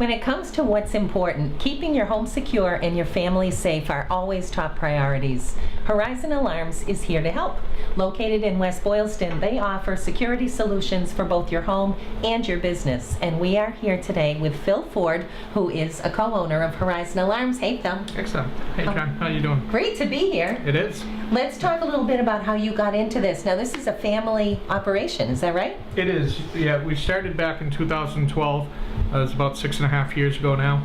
When it comes to what's important, keeping your home secure and your family safe are always top priorities. Horizon Alarms is here to help. Located in West Boylston, they offer security solutions for both your home and your business. And we are here today with Phil Ford, who is a co-owner of Horizon Alarms. Hey, Phil. Excellent. Hey, John. How you doing? Great to be here. It is. Let's talk a little bit about how you got into this. Now, this is a family operation, is that right? It is. Yeah, we started back in 2012. It was about 6.5 years ago now.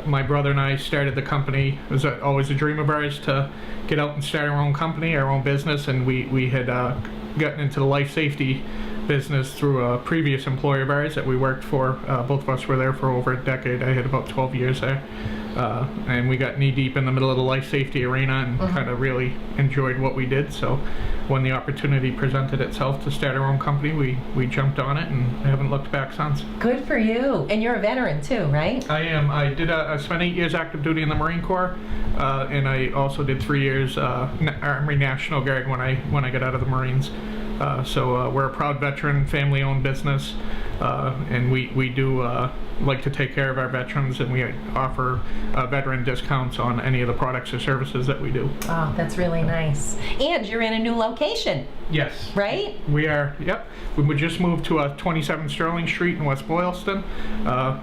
My brother and I started the company. It was always a dream of ours to get out and start our own company, our own business, and we had gotten into the life safety business through a previous employer of ours that we worked for. Both of us were there for over a decade. I had about 12 years there. And we got knee deep in the middle of the life safety arena and kind of really enjoyed what we did. So when the opportunity presented itself to start our own company, we jumped on it and haven't looked back since. Good for you. And you're a veteran too, right? I am. I spent 8 years active duty in the Marine Corps, and I also did 3 years Army National Guard when I got out of the Marines. So we're a proud veteran, family-owned business, and we do like to take care of our veterans, and we offer veteran discounts on any of the products or services that we do. Oh, that's really nice. And you're in a new location. Yes. Right? We are, yep. We just moved to 27 Sterling Street in West Boylston.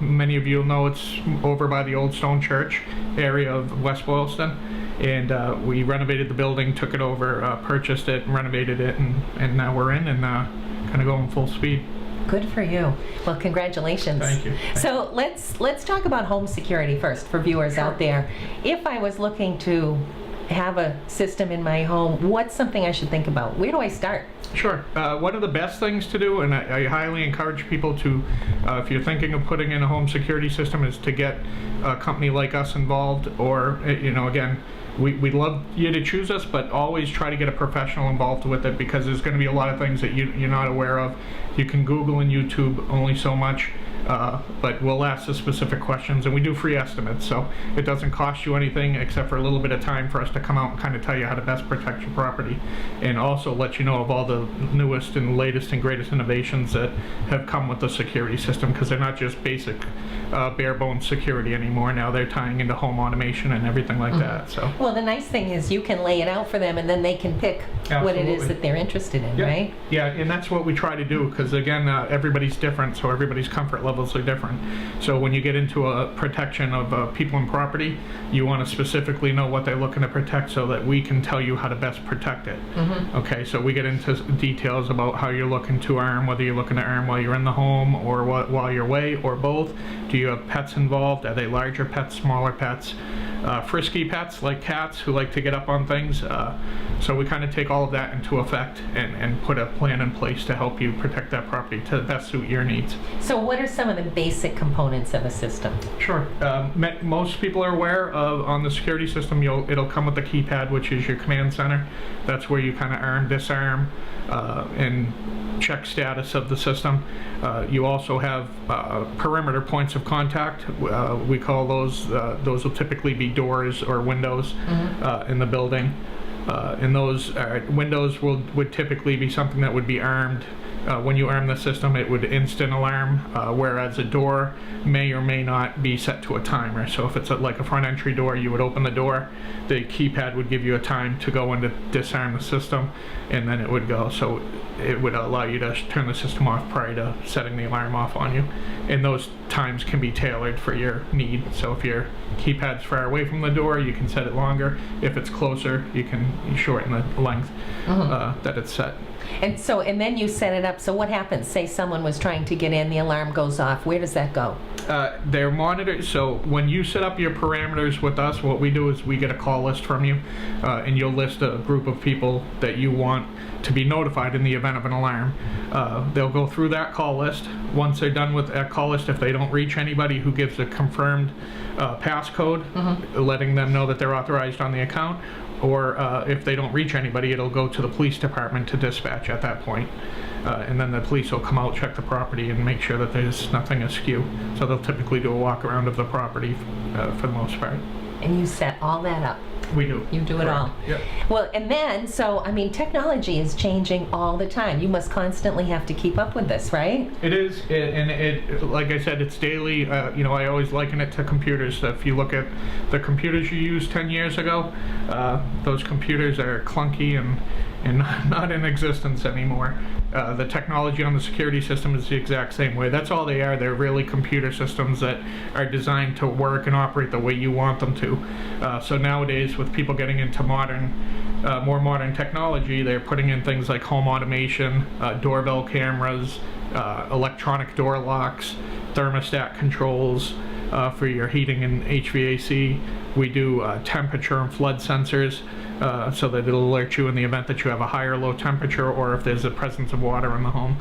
Many of you know it's over by the Old Stone Church area of West Boylston. And we renovated the building, took it over, purchased it, and renovated it, and now we're in and kind of going full speed. Good for you. Well, congratulations. Thank you. So let's talk about home security first for viewers out there. If I was looking to have a system in my home, what's something I should think about? Where do I start? Sure. One of the best things to do, and I highly encourage people to, if you're thinking of putting in a home security system, is to get a company like us involved, or, again, we'd love you to choose us, but always try to get a professional involved with it, because there's going to be a lot of things that you're not aware of. You can Google and YouTube only so much, but we'll ask the specific questions, and we do free estimates, so it doesn't cost you anything except for a little bit of time for us to come out and kind of tell you how to best protect your property, and also let you know of all the newest and latest and greatest innovations that have come with the security system, because they're not just basic bare bones security anymore. Now they're tying into home automation and everything like that. So. Well, the nice thing is you can lay it out for them, and then they can pick what it is that they're interested in, right? Yeah, and that's what we try to do, because again, everybody's different, so everybody's comfort levels are different. So when you get into a protection of people and property, you want to specifically know what they're looking to protect so that we can tell you how to best protect it. Okay, so we get into details about how you're looking to arm, whether you're looking to arm while you're in the home or while you're away, or both. Do you have pets involved? Are they larger pets, smaller pets? Frisky pets like cats who like to get up on things. So we kind of take all of that into effect and put a plan in place to help you protect that property to best suit your needs. So what are some of the basic components of a system? Sure. Most people are aware of, on the security system, it'll come with the keypad, which is your command center. That's where you kind of arm, disarm, and check status of the system. You also have perimeter points of contact. We call those will typically be doors or windows in the building. And those windows would typically be something that would be armed. When you arm the system, it would instant alarm, whereas a door may or may not be set to a timer. So if it's like a front entry door, you would open the door, the keypad would give you a time to go in to disarm the system, and then it would go. So it would allow you to turn the system off prior to setting the alarm off on you. And those times can be tailored for your need. So if your keypad's far away from the door, you can set it longer. If it's closer, you can shorten the length that it's set. And then you set it up. So what happens? Say someone was trying to get in, the alarm goes off. Where does that go? They're monitored. So when you set up your parameters with us, what we do is we get a call list from you, and you'll list a group of people that you want to be notified in the event of an alarm. They'll go through that call list. Once they're done with that call list, if they don't reach anybody who gives a confirmed passcode, letting them know that they're authorized on the account, or if they don't reach anybody, it'll go to the police department to dispatch at that point. And then the police will come out, check the property, and make sure that there's nothing askew. So they'll typically do a walk around of the property for the most part. And you set all that up? We do. You do it all. Yep. Well, and then, so, I mean, technology is changing all the time. You must constantly have to keep up with this, right? It is, and it, like I said, it's daily. You know, I always liken it to computers. If you look at the computers you used 10 years ago, those computers are clunky and not in existence anymore. The technology on the security system is the exact same way. That's all they are. They're really computer systems that are designed to work and operate the way you want them to. So nowadays, with people getting into more modern technology, they're putting in things like home automation, doorbell cameras, electronic door locks, thermostat controls for your heating and HVAC. We do temperature and flood sensors so that it'll alert you in the event that you have a high or low temperature, or if there's a presence of water in the home.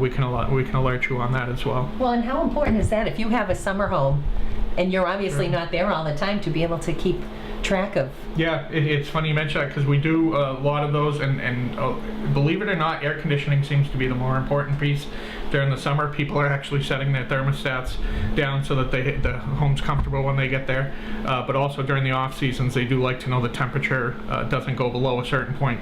We can alert you on that as well. Well, and how important is that if you have a summer home and you're obviously not there all the time, to be able to keep track of? Yeah, it's funny you mention that, because we do a lot of those, and believe it or not, air conditioning seems to be the more important piece. During the summer, people are actually setting their thermostats down so that the home's comfortable when they get there. But also during the off seasons, they do like to know the temperature doesn't go below a certain point,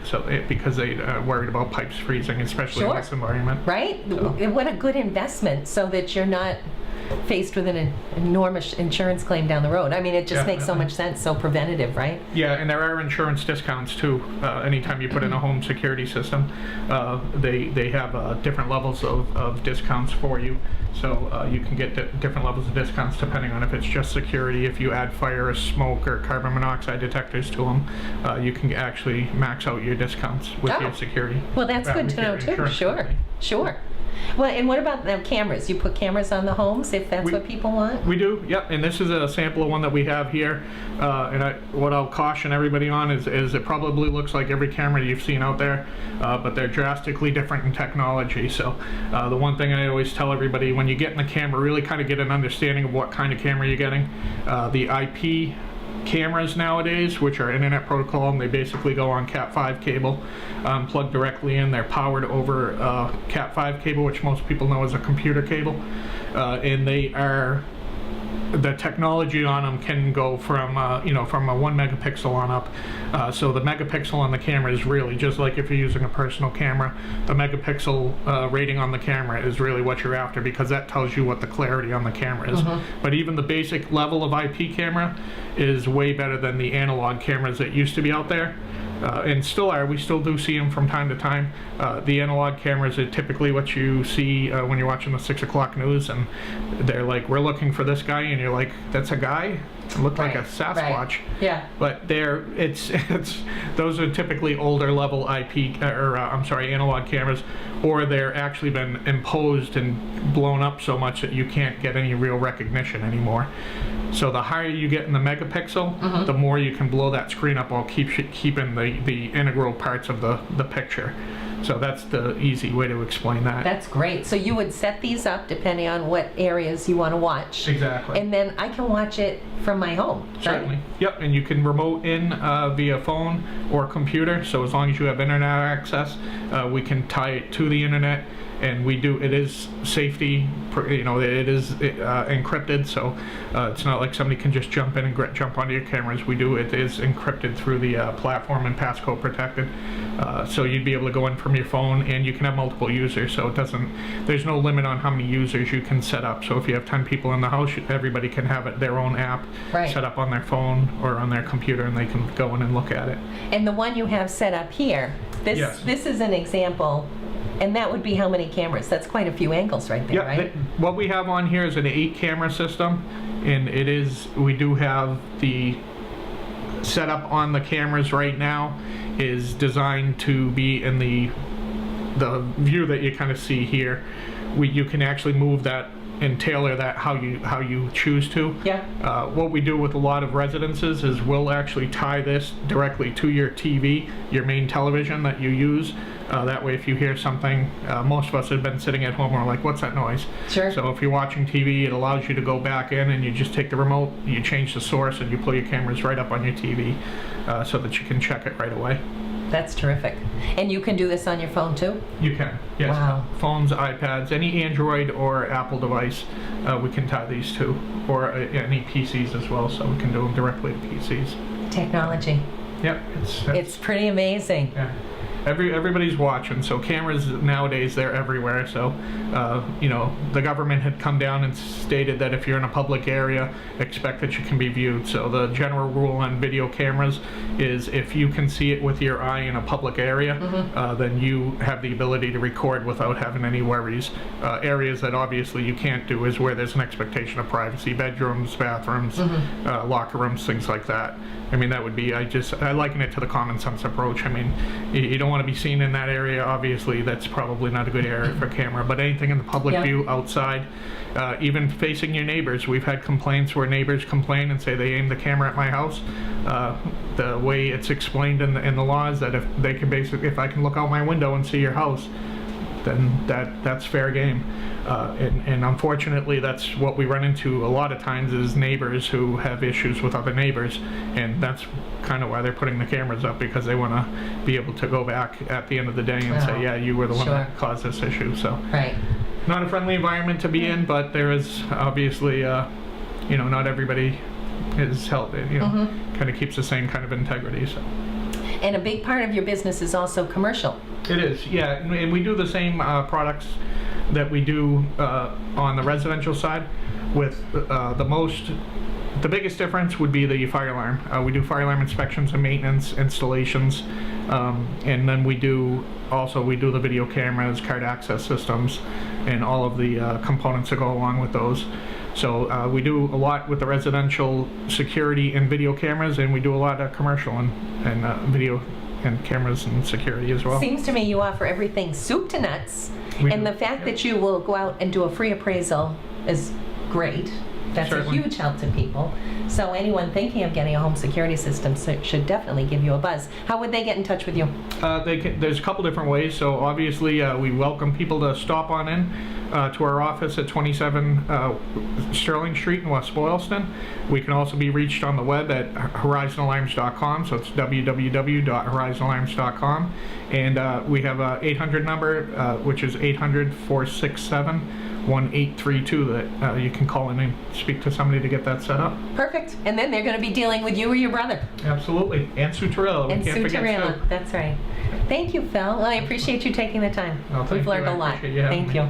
because they are worried about pipes freezing, especially in this environment. Right? So. What a good investment, so that you're not faced with an enormous insurance claim down the road. I mean, it just makes so much sense, so preventative, right? Yeah, and there are insurance discounts too. Anytime you put in a home security system, they have different levels of discounts for you. So you can get different levels of discounts depending on if it's just security. If you add fire or smoke or carbon monoxide detectors to them, you can actually max out your discounts with your security. Well, that's good to know too. Sure. Well, and what about the cameras? You put cameras on the homes if that's what people want? We do, yep. And this is a sample of one that we have here. What I'll caution everybody on is it probably looks like every camera you've seen out there, but they're drastically different in technology. So the one thing I always tell everybody, when you get in the camera, really kind of get an understanding of what kind of camera you're getting. The IP cameras nowadays, which are internet protocol, and they basically go on Cat5 cable, plugged directly in. They're powered over Cat5 cable, which most people know as a computer cable, and the technology on them can go from from a 1 megapixel on up. So the megapixel on the camera is really just like if you're using a personal camera. The megapixel rating on the camera is really what you're after, because that tells you what the clarity on the camera is. But even the basic level of IP camera is way better than the analog cameras that used to be out there. And still are. We still do see them from time to time. The analog cameras are typically what you see when you're watching the 6 o'clock news, and they're like, "We're looking for this guy," and you're like, "That's a guy? It looked like a Sasquatch." Right. Yeah. But those are typically older level analog cameras, or they're actually been imposed and blown up so much that you can't get any real recognition anymore. So the higher you get in the megapixel, the more you can blow that screen up while keeping the integral parts of the picture. So that's the easy way to explain that. That's great. So you would set these up depending on what areas you want to watch. Exactly. And then I can watch it from my home. Certainly. Right? Yep. And you can remote in via phone or computer. So as long as you have internet access, we can tie it to the internet. And we do. It is safety. It is encrypted. So it's not like somebody can just jump in and jump onto your cameras. It is encrypted through the platform and passcode protected. So you'd be able to go in from your phone, and you can have multiple users. So there's no limit on how many users you can set up. So if you have 10 people in the house, everybody can have their own app set up on their phone or on their computer, and they can go in and look at it. And the one you have set up here, this is an example. And that would be how many cameras? That's quite a few angles right there, right? What we have on here is an 8-camera system, and we do have the setup on the cameras right now is designed to be in the view that you kind of see here. You can actually move that and tailor that how you choose to. Yeah. What we do with a lot of residences is we'll actually tie this directly to your TV, your main television that you use. That way, if you hear something, most of us have been sitting at home and we're like, "What's that noise?" Sure. So if you're watching TV, it allows you to go back in and you just take the remote, you change the source, and you pull your cameras right up on your TV so that you can check it right away. That's terrific. And you can do this on your phone too? You can, yes. Wow. Phones, iPads, any Android or Apple device, we can tie these to, or any PCs as well, so we can do them directly to PCs. Technology. Yep, It's pretty amazing. yeah. Everybody's watching, so cameras nowadays, they're everywhere. So, the government had come down and stated that if you're in a public area, expect that you can be viewed. So the general rule on video cameras is if you can see it with your eye in a public area, then you have the ability to record without having any worries. Areas that obviously you can't do is where there's an expectation of privacy: bedrooms, bathrooms, locker rooms, things like that. I mean, that would be, I liken it to the common sense approach. I mean, you don't want to be seen in that area. Obviously, that's probably not a good area for a camera, but anything in the public view, outside, even facing your neighbors. We've had complaints where neighbors complain and say they aimed the camera at my house. The way it's explained in the law is that if I can look out my window and see your house, then that's fair game. And unfortunately, that's what we run into a lot of times, is neighbors who have issues with other neighbors, and that's kind of why they're putting the cameras up, because they want to be able to go back at the end of the day and say, yeah, you were the one that caused this issue. So, not a friendly environment to be in, but there is obviously, not everybody is held, kind of keeps the same kind of integrity. So. And a big part of your business is also commercial. It is, yeah, and we do the same products that we do on the residential side, with the biggest difference would be the fire alarm. We do fire alarm inspections and maintenance, installations, and then we do the video cameras, card access systems, and all of the components that go along with those. So we do a lot with the residential security and video cameras, and we do a lot of commercial and video and cameras and security as well. Seems to me you offer everything soup to nuts, and the fact that you will go out and do a free appraisal is great. That's Certainly. a huge help to people. So anyone thinking of getting a home security system should definitely give you a buzz. How would they get in touch with you? There's a couple different ways. So obviously we welcome people to stop on in to our office at 27 Sterling Street in West Boylston. We can also be reached on the web at horizonalarms.com, so it's www.horizonalarms.com. And we have a 800 number, which is 800-467-1832, that you can call in and speak to somebody to get that set up. Perfect. And then they're going to be dealing with you or your brother. Absolutely. And Sue Torella. And Sue Torella. That's right. Thank you, Phil. Well, I appreciate you taking the time. Well, We've learned a lot. Thank you.